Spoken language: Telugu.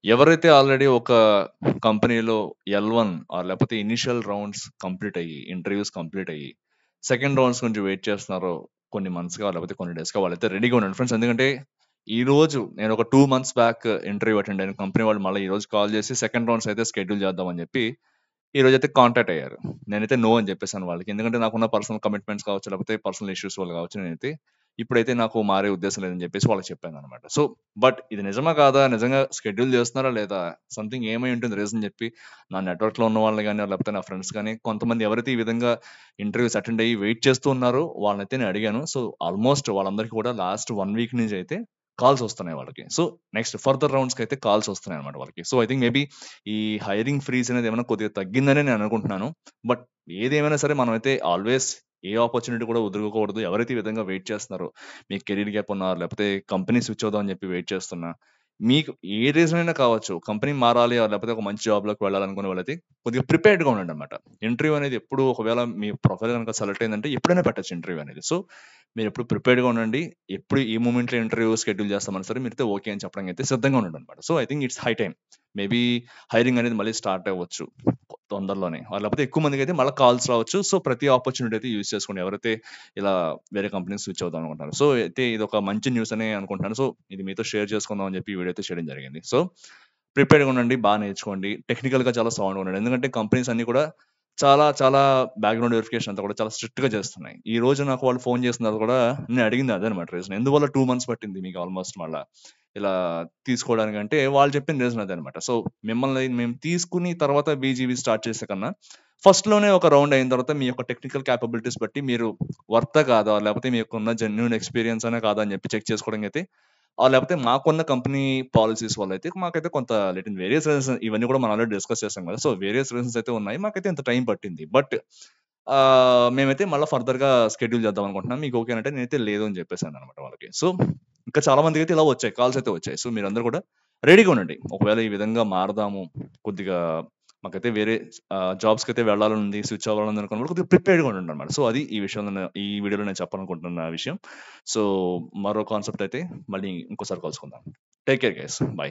ఎవరైతే ఆల్రెడీ ఒక కంపెనీలో ఎల్1 లేకపోతే ఇనిషియల్ రౌండ్స్ కంప్లీట్ అయ్యి, ఇంటర్వ్యూస్ కంప్లీట్ అయ్యి, సెకండ్ రౌండ్స్ గురించి వెయిట్ చేస్తున్నారో కొన్ని మంత్స్‌గా లేకపోతే కొన్ని డేస్‌గా వాళ్ళైతే రెడీగా ఉండండి ఫ్రెండ్స్. ఎందుకంటే ఈ రోజు నేను ఒక 2 మంత్స్ బ్యాక్ ఇంటర్వ్యూ అటెండ్ అయ్యాను. కంపెనీ వాళ్ళు మళ్ళీ ఈ రోజు కాల్ చేసి సెకండ్ రౌండ్స్ అయితే షెడ్యూల్ చేద్దాం అని చెప్పి ఈ రోజైతే కాంటాక్ట్ అయ్యారు. నేనైతే నో అని చెప్పేసాను వాళ్ళకి. ఎందుకంటే నాకున్న పర్సనల్ కమిట్మెంట్స్ కావచ్చు, లేకపోతే పర్సనల్ ఇష్యూస్ వల్ల కావచ్చు, నేనైతే ఇప్పుడైతే నాకు మారే ఉద్దేశం లేదని చెప్పేసి వాళ్ళకి చెప్పాననమాట. సో, బట్ ఇది నిజమా కాదా? నిజంగా షెడ్యూల్ చేస్తున్నారా లేదా? సంథింగ్ ఏమై ఉంటుంది రీజన్ చెప్పి నా నెట్‌వర్క్‌లో ఉన్న వాళ్ళని గాని, లేకపోతే నా ఫ్రెండ్స్ గాని, కొంతమంది ఎవరైతే ఈ విధంగా ఇంటర్వ్యూస్ అటెండ్ అయ్యి వెయిట్ చేస్తూ ఉన్నారో వాళ్ళనైతే నేను అడిగాను. సో, ఆల్మోస్ట్ వాళ్ళందరికీ కూడా లాస్ట్ 1 వీక్ నుంచి అయితే కాల్స్ వస్తున్నాయి వాళ్ళకి. సో, నెక్స్ట్ ఫర్దర్ రౌండ్స్‌కైతే కాల్స్ వస్తున్నాయన్నమాట వాళ్ళకి. సో, ఐ థింక్ మేబీ ఈ హైరింగ్ ఫ్రీజ్ అనేది ఏమైనా కొద్దిగా తగ్గిందనే నేను అనుకుంటున్నాను. బట్ ఏదేమైనా సరే మనమైతే ఆల్వేస్ ఏ ఆపర్చునిటీ కూడా వదులుకోకూడదు. ఎవరైతే ఈ విధంగా వెయిట్ చేస్తున్నారో, మీకు కెరీర్ గ్యాప్ ఉన్నా, లేకపోతే కంపెనీ స్విచ్ అవుదాం అని చెప్పి వెయిట్ చేస్తున్నా, మీకు ఏ రీజన్ అయినా కావచ్చు. కంపెనీ మారాలి లేకపోతే ఒక మంచి జాబ్‌లోకి వెళ్ళాలనుకునే వాళ్ళైతే కొద్దిగా ప్రిపేర్డ్‌గా ఉండండన్నమాట. ఇంటర్వ్యూ అనేది ఎప్పుడు ఒకవేళ మీ ప్రొఫైల్ గనుక సెలెక్ట్ అయిందంటే ఎప్పుడైనా పెట్టొచ్చు ఇంటర్వ్యూ అనేది. సో, మీరెప్పుడు ప్రిపేర్డ్‌గా ఉండండి. ఎప్పుడు ఏ మూమెంట్‌లో ఇంటర్వ్యూ షెడ్యూల్ చేస్తామన్నా సరే మీరైతే ఓకే అని చెప్పడానికి అయితే సిద్ధంగా ఉండండన్నమాట. So, I think it's high time. Maybe hiring అనేది మళ్ళీ స్టార్ట్ అవ్వచ్చు తొందరలోనే. లేకపోతే ఎక్కువ మందికైతే మళ్ళా కాల్స్ రావచ్చు. సో, ప్రతి ఆపర్చునిటీ అయితే యూజ్ చేసుకోండి. ఎవరైతే ఇలా వేరే కంపెనీకి స్విచ్ అవుదాం అనుకుంటున్నారు. సో, అయితే ఇదొక మంచి న్యూస్ అనే అనుకుంటున్నాను. సో, ఇది మీతో షేర్ చేసుకుందాం అని చెప్పి ఈ వీడియో అయితే చేయడం జరిగింది. సో, ప్రిపేర్డ్‌గా ఉండండి. నేర్చుకోండి. టెక్నికల్‌గా చాలా సౌండ్‌గా ఉండండి. ఎందుకంటే కంపెనీస్ అన్నీ కూడా చాలా చాలా బ్యాక్‌గ్రౌండ్ వెరిఫికేషన్ అంతా కూడా చాలా స్ట్రిక్ట్‌గా చేస్తున్నాయి. ఈ రోజు నాకు వాళ్ళు ఫోన్ చేసిన తర్వాత కూడా నేను అడిగింది అదనమాట రీజన్. ఎందువల్ల 2 మంత్స్ పట్టింది మీకు ఆల్‌మోస్ట్ మళ్ళా ఇలా తీసుకోవడానికంటే వాళ్ళు చెప్పిన రీజన్ అదనమాట. సో, మిమ్మల్ని మేము తీసుకుని తర్వాత బీజీవీ స్టార్ట్ చేసే కన్నా ఫస్ట్‌లోనే ఒక రౌండ్ అయిన తర్వాత మీ యొక్క టెక్నికల్ కేపబిలిటీస్ బట్టి మీరు వర్తా కాదా? లేకపోతే మీకున్న జెన్యూన్ ఎక్స్‌పీరియన్స్ అనే కాదా? అని చెప్పి చెక్ చేసుకోవడానికి అయితే లేకపోతే మాకున్న కంపెనీ పాలిసీస్ వల్లైతే మాకైతే కొంత వేరియస్ రీజన్స్ ఇవన్నీ కూడా మనం ఆల్రెడీ డిస్కస్ చేసాం కదా! సో, వేరియస్ రీజన్స్ అయితే ఉన్నాయి. మాకైతే ఇంత టైం పట్టింది. బట్ మేమైతే మళ్ళా ఫర్దర్‌గా షెడ్యూల్ చేద్దాం అనుకుంటున్నాం. మీకు ఓకేనంటే నేనైతే లేదు అని చెప్పేసాననమాట వాళ్ళకి. సో, ఇంకా చాలా మందికైతే ఇలా వచ్చాయి. కాల్స్ అయితే వచ్చాయి. సో, మీరందరూ కూడా రెడీగా ఉండండి. ఒకవేళ ఈ విధంగా మారదాము, కొద్దిగా మాకైతే వేరే జాబ్స్‌కైతే వెళ్ళాలనుంది, స్విచ్ అవ్వాలని అనుకున్నప్పుడు కొద్దిగా ప్రిపేర్డ్‌గా ఉండండనమాట. సో, అది ఈ విషయంలో ఈ వీడియోలో నేను చెప్పాలనుకుంటున్న విషయం. సో, మరో కాన్సెప్ట్ అయితే మళ్ళీ ఇంకోసారి కలుసుకుందాం. Take care guys. బై.